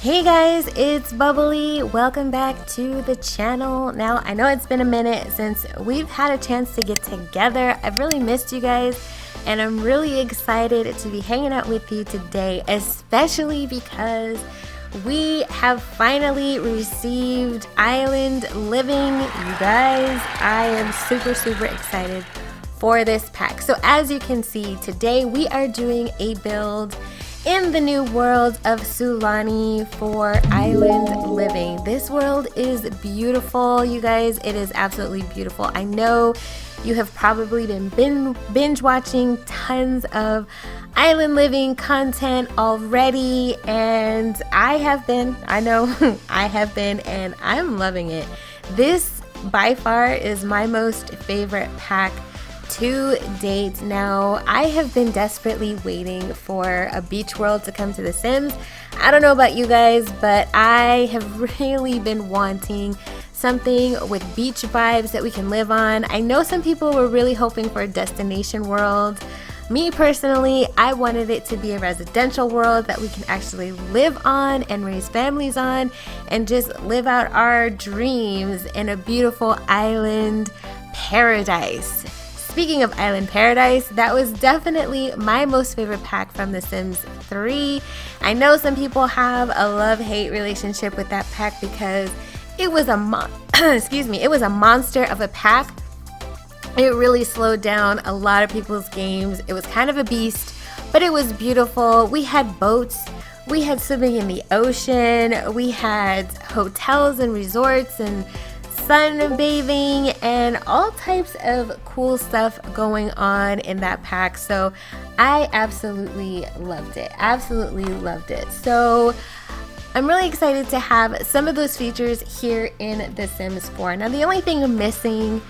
Hey guys, it's Bubbly. Welcome back to the channel. Now, I know it's been a minute since we've had a chance to get together. I've really missed you guys, and I'm really excited to be hanging out with you today, especially because we have finally received Island Living. You guys, I am super excited for this pack. So as you can see, today we are doing a build in the new world of Sulani for Island Living. This world is beautiful, you guys. It is absolutely beautiful. I know you have probably been binge watching tons of Island Living content already, and I have been. I know I have been, and I'm loving it. This by far is my most favorite pack to date. Now, I have been desperately waiting for a beach world to come to The Sims. I don't know about you guys, but I have really been wanting something with beach vibes that we can live on. I know some people were really hoping for a destination world. Me personally, I wanted it to be a residential world that we can actually live on and raise families on and just live out our dreams in a beautiful island paradise. Speaking of Island Paradise, that was definitely my most favorite pack from The Sims 3. I know some people have a love-hate relationship with that pack because it was a it was a monster of a pack. It really slowed down a lot of people's games. It was kind of a beast, but it was beautiful. We had boats, we had swimming in the ocean, we had hotels and resorts and sunbathing and all types of cool stuff going on in that pack. So I absolutely loved it. So I'm really excited to have some of those features here in The Sims 4. Now, the only thing missing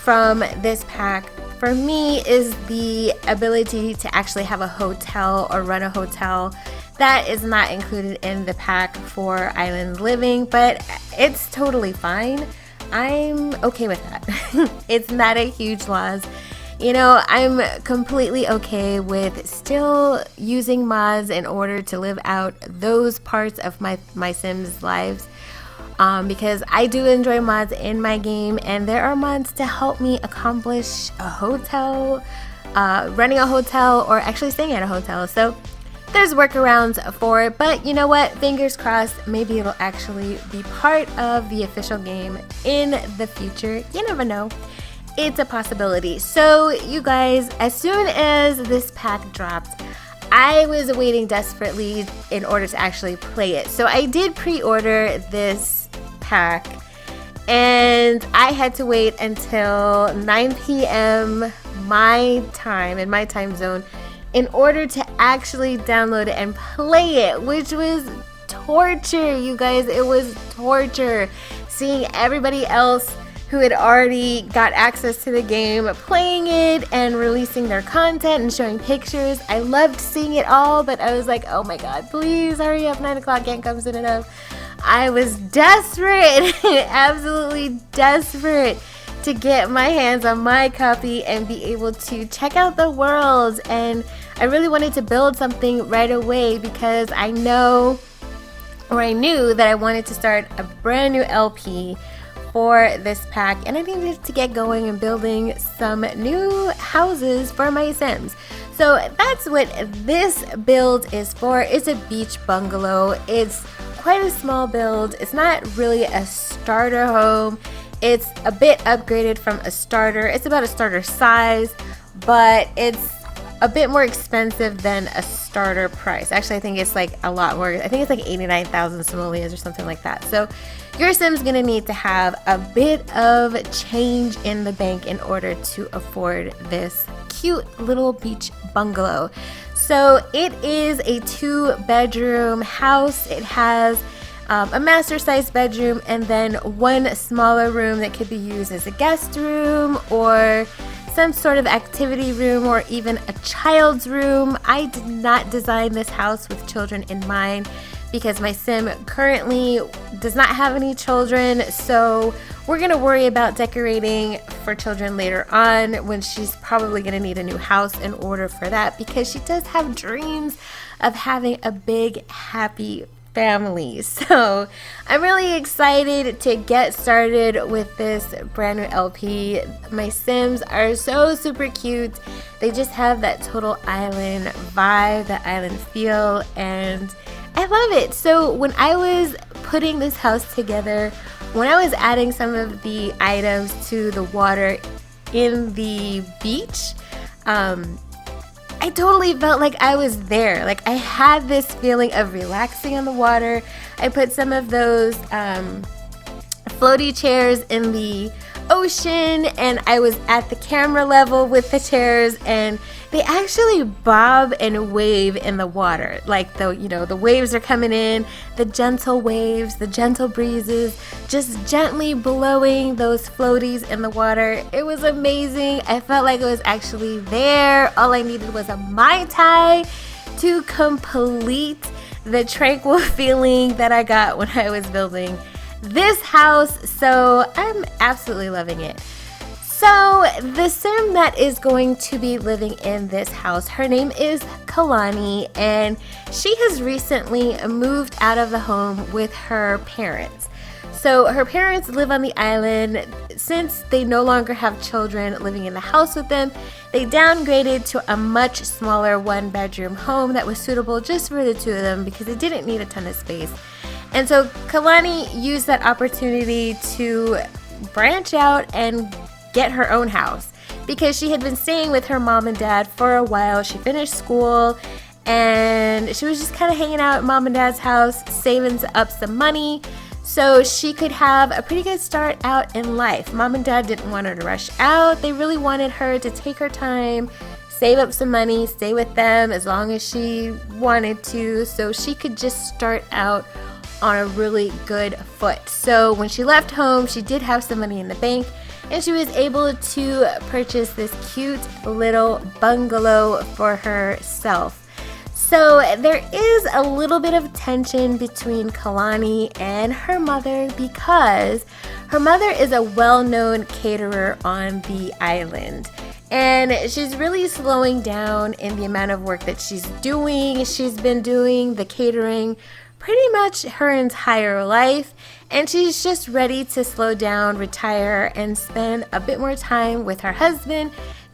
from this pack for me is the ability to actually have a hotel or run a hotel. That is not included in the pack for Island Living, but it's totally fine. I'm okay with that. It's not a huge loss. You know, I'm completely okay with still using mods in order to live out those parts of my Sims lives, because I do enjoy mods in my game, and there are mods to help me accomplish a hotel, running a hotel, or actually staying at a hotel. So there's workarounds for it, but you know what? Fingers crossed, maybe it'll actually be part of the official game in the future. You never know. It's a possibility. So you guys, as soon as this pack dropped, I was waiting desperately in order to actually play it. So I did pre-order this pack, and I had to wait until 9 p.m. my time, in my time zone, in order to actually download it and play it, which was torture, you guys. It was torture seeing everybody else who had already got access to the game playing it and releasing their content and showing pictures. I loved seeing it all, but I was like, oh my god, please hurry up, 9 o'clock can't come soon enough. I was desperate, absolutely desperate to get my hands on my copy and be able to check out the world. And I really wanted to build something right away because I knew that I wanted to start a brand new LP for this pack, and I needed to get going and building some new houses for my Sims. So that's what this build is for. It's a beach bungalow. It's quite a small build. It's not really a starter home. It's a bit upgraded from a starter. It's about a starter size, but it's a bit more expensive than a starter price. Actually, I think it's like a lot more. I think it's like 89,000 simoleons or something like that. So your Sim's gonna need to have a bit of change in the bank in order to afford this cute little beach bungalow. So it is a 2-bedroom house. It has a master size bedroom and then one smaller room that could be used as a guest room or some sort of activity room or even a child's room. I did not design this house with children in mind because my Sim currently does not have any children, so we're gonna worry about decorating for children later on when she's probably gonna need a new house in order for that, because she does have dreams of having a big happy family. So I'm really excited to get started with this brand new LP. My Sims are so super cute. They just have that total island vibe, that island feel, and I love it. So when I was putting this house together, when I was adding some of the items to the water in the beach, I totally felt like I was there. Like I had this feeling of relaxing on the water. I put some of those floaty chairs in the ocean, and I was at the camera level with the chairs, and they actually bob and wave in the water. Like the waves are coming in, the gentle waves, the gentle breezes, just gently blowing those floaties in the water. It was amazing. I felt like I was actually there. All I needed was a Mai Tai to complete the tranquil feeling that I got when I was building this house. So I'm absolutely loving it. So the Sim that is going to be living in this house, her name is Kalani, and she has recently moved out of the home with her parents. So her parents live on the island. Since they no longer have children living in the house with them, they downgraded to a much smaller 1-bedroom home that was suitable just for the two of them because it didn't need a ton of space. And so Kalani used that opportunity to branch out and get her own house because she had been staying with her mom and dad for a while. She finished school and she was just kind of hanging out at mom and dad's house, saving up some money so she could have a pretty good start out in life. Mom and dad didn't want her to rush out. They really wanted her to take her time, save up some money, stay with them as long as she wanted to, so she could just start out on a really good foot. So when she left home, she did have some money in the bank, and she was able to purchase this cute little bungalow for herself. So there is a little bit of tension between Kalani and her mother because her mother is a well-known caterer on the island. And she's really slowing down in the amount of work that she's doing. She's been doing the catering pretty much her entire life, and she's just ready to slow down, retire, and spend a bit more time with her husband,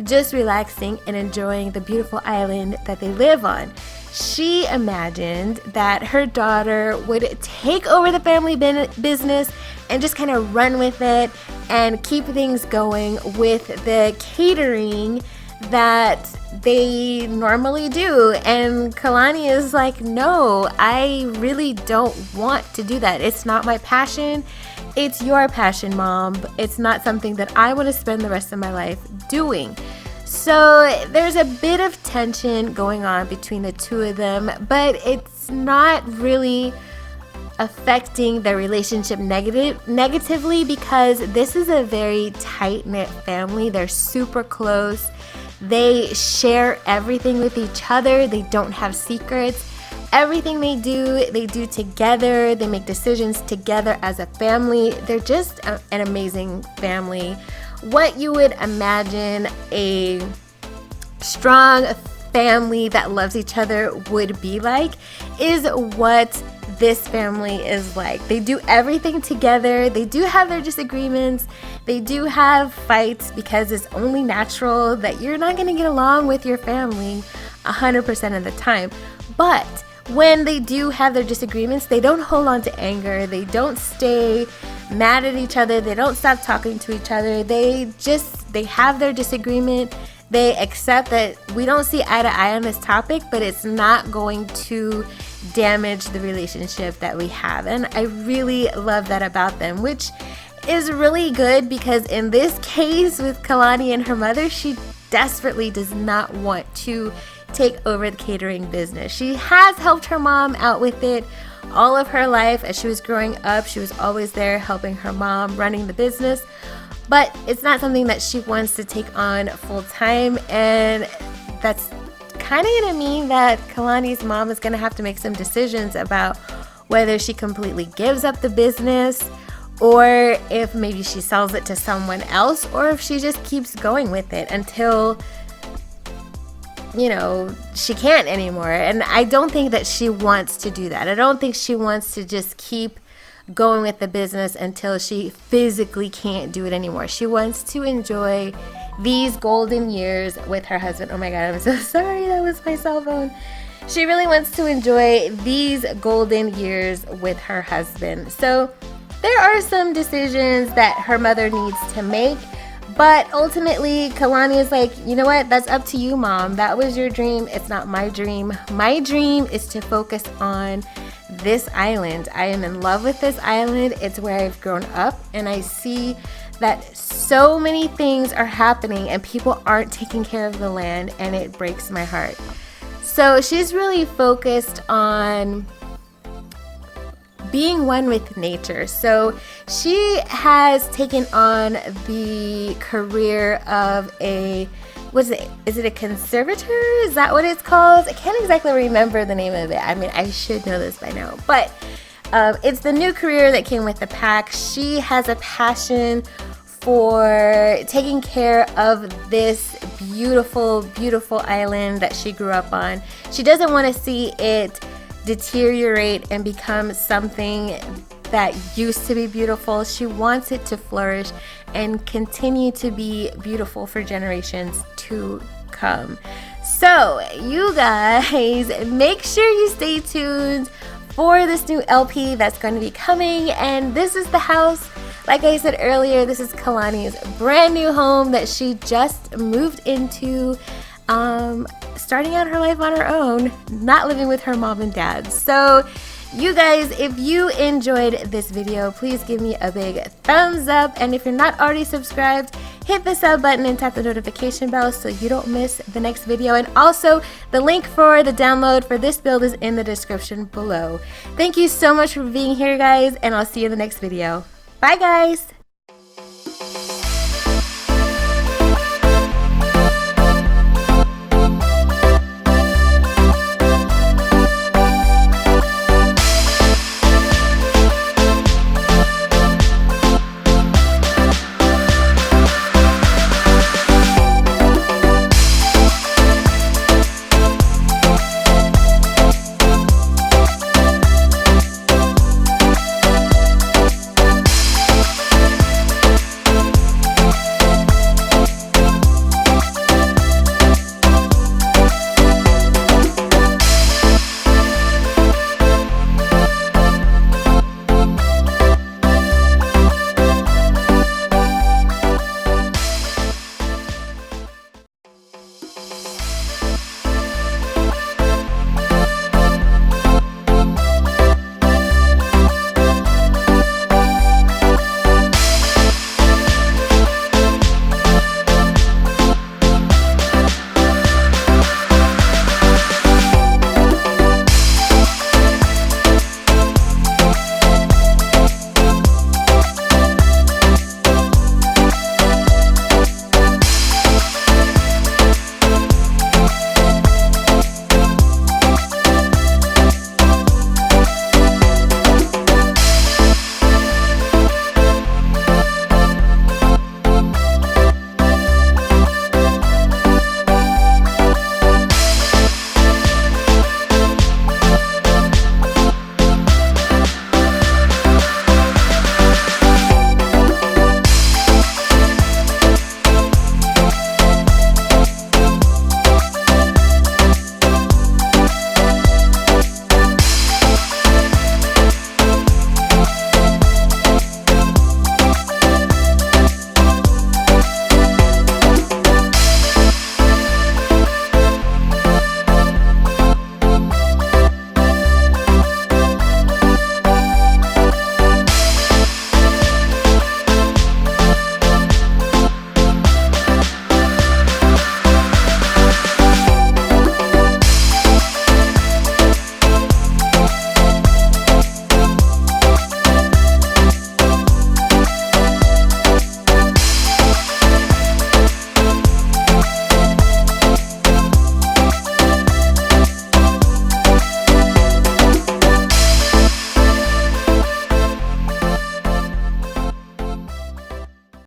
just relaxing and enjoying the beautiful island that they live on. She imagined that her daughter would take over the family business and just kind of run with it and keep things going with the catering that they normally do. And Kalani is like, no, I really don't want to do that. It's not my passion. It's your passion, Mom. It's not something that I want to spend the rest of my life doing. So there's a bit of tension going on between the two of them, but it's not really affecting their relationship negatively because this is a very tight-knit family. They're super close. They share everything with each other. They don't have secrets. Everything they do together. They make decisions together as a family. They're just an amazing family. What you would imagine a strong family that loves each other would be like is what this family is like. They do everything together. They do have their disagreements. They do have fights because it's only natural that you're not going to get along with your family 100% of the time. But when they do have their disagreements, they don't hold on to anger. They don't stay mad at each other. They don't stop talking to each other. They have their disagreement. They accept that we don't see eye to eye on this topic, but it's not going to damage the relationship that we have. And I really love that about them, which is really good because in this case with Kalani and her mother, she desperately does not want to take over the catering business. She has helped her mom out with it all of her life. As she was growing up, she was always there helping her mom running the business. But it's not something that she wants to take on full time, and that's kind of going to mean that Kalani's mom is going to have to make some decisions about whether she completely gives up the business or if maybe she sells it to someone else, or if she just keeps going with it until you know, she can't anymore. And I don't think that she wants to do that. I don't think she wants to just keep going with the business until she physically can't do it anymore. She wants to enjoy these golden years with her husband. Oh my God, I'm so sorry, that was my cell phone. She really wants to enjoy these golden years with her husband. So there are some decisions that her mother needs to make, but ultimately Kalani is like, you know what, that's up to you, Mom. That was your dream. It's not my dream. My dream is to focus on this island. I am in love with this island. It's where I've grown up, and I see that so many things are happening and people aren't taking care of the land, and it breaks my heart. So she's really focused on being one with nature. So she has taken on the career of is it a conservator? Is that what it's called? I can't exactly remember the name of it. I mean, I should know this by now, but it's the new career that came with the pack. She has a passion for taking care of this beautiful, beautiful island that she grew up on. She doesn't want to see it deteriorate and become something that used to be beautiful. She wants it to flourish and continue to be beautiful for generations to come. So you guys, make sure you stay tuned for this new LP that's going to be coming. And this is the house, like I said earlier, this is Kalani's brand new home that she just moved into, starting out her life on her own, not living with her mom and dad. So you guys, if you enjoyed this video, please give me a big thumbs up. And if you're not already subscribed, hit the sub button and tap the notification bell so you don't miss the next video. And also, the link for the download for this build is in the description below. Thank you so much for being here, guys, and I'll see you in the next video. Bye, guys!